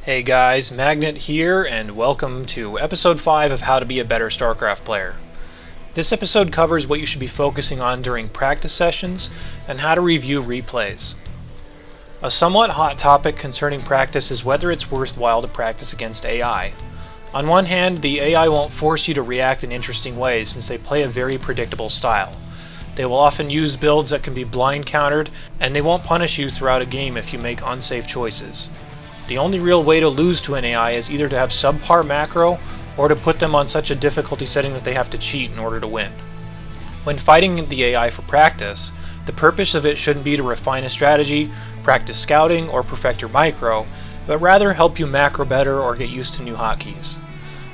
Hey guys, Magnet here, and welcome to episode 5 of How to Be a Better Starcraft Player. This episode covers what you should be focusing on during practice sessions and how to review replays. A somewhat hot topic concerning practice is whether it's worthwhile to practice against AI. On one hand, the AI won't force you to react in interesting ways since they play a very predictable style. They will often use builds that can be blind countered, and they won't punish you throughout a game if you make unsafe choices. The only real way to lose to an AI is either to have subpar macro or to put them on such a difficulty setting that they have to cheat in order to win. When fighting the AI for practice, the purpose of it shouldn't be to refine a strategy, practice scouting, or perfect your micro, but rather help you macro better or get used to new hotkeys.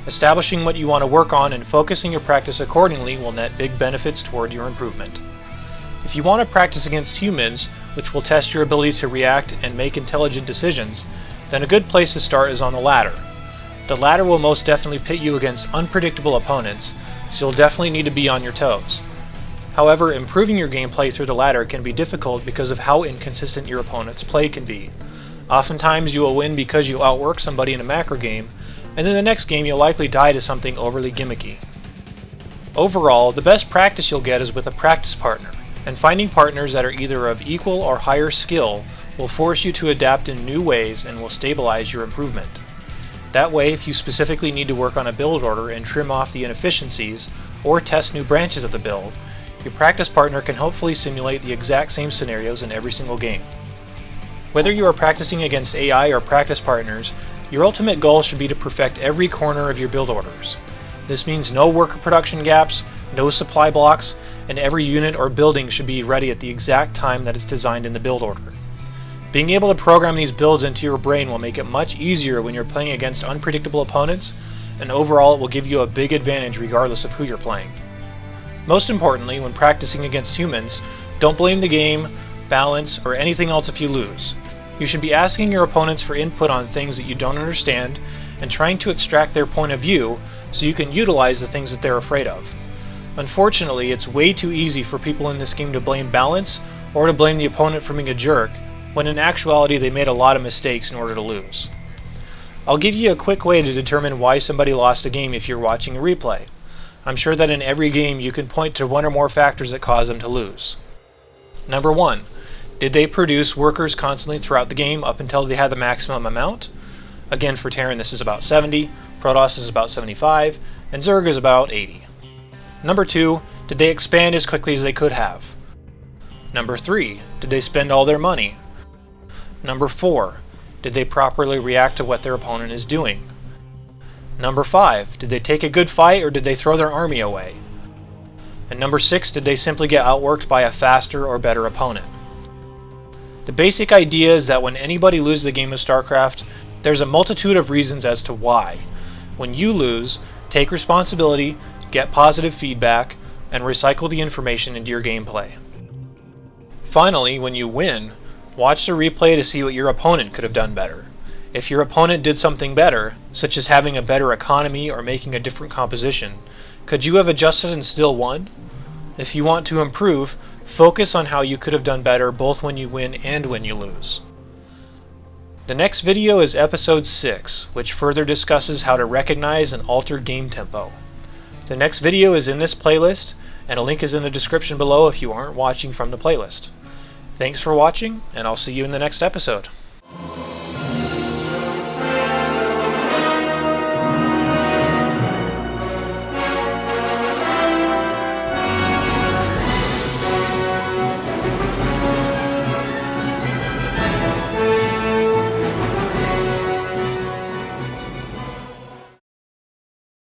Establishing what you want to work on and focusing your practice accordingly will net big benefits toward your improvement. If you want to practice against humans, which will test your ability to react and make intelligent decisions, then a good place to start is on the ladder. The ladder will most definitely pit you against unpredictable opponents, so you'll definitely need to be on your toes. However, improving your gameplay through the ladder can be difficult because of how inconsistent your opponent's play can be. Oftentimes you will win because you outwork somebody in a macro game, and then the next game you'll likely die to something overly gimmicky. Overall, the best practice you'll get is with a practice partner, and finding partners that are either of equal or higher skill will force you to adapt in new ways and will stabilize your improvement. That way, if you specifically need to work on a build order and trim off the inefficiencies, or test new branches of the build, your practice partner can hopefully simulate the exact same scenarios in every single game. Whether you are practicing against AI or practice partners, your ultimate goal should be to perfect every corner of your build orders. This means no worker production gaps, no supply blocks, and every unit or building should be ready at the exact time that it's designed in the build order. Being able to program these builds into your brain will make it much easier when you're playing against unpredictable opponents, and overall it will give you a big advantage regardless of who you're playing. Most importantly, when practicing against humans, don't blame the game, balance, or anything else if you lose. You should be asking your opponents for input on things that you don't understand and trying to extract their point of view so you can utilize the things that they're afraid of. Unfortunately, it's way too easy for people in this game to blame balance or to blame the opponent for being a jerk, when in actuality they made a lot of mistakes in order to lose. I'll give you a quick way to determine why somebody lost a game if you're watching a replay. I'm sure that in every game you can point to one or more factors that cause them to lose. Number 1. Did they produce workers constantly throughout the game up until they had the maximum amount? Again, for Terran this is about 70, Protoss is about 75, and Zerg is about 80. Number 2. Did they expand as quickly as they could have? Number 3. Did they spend all their money? Number 4. Did they properly react to what their opponent is doing? Number 5. Did they take a good fight or did they throw their army away? And number 6. Did they simply get outworked by a faster or better opponent? The basic idea is that when anybody loses a game of StarCraft, there's a multitude of reasons as to why. When you lose, take responsibility, get positive feedback, and recycle the information into your gameplay. Finally, when you win, watch the replay to see what your opponent could have done better. If your opponent did something better, such as having a better economy or making a different composition, could you have adjusted and still won? If you want to improve, focus on how you could have done better both when you win and when you lose. The next video is episode 6, which further discusses how to recognize and alter game tempo. The next video is in this playlist, and a link is in the description below if you aren't watching from the playlist. Thanks for watching, and I'll see you in the next episode.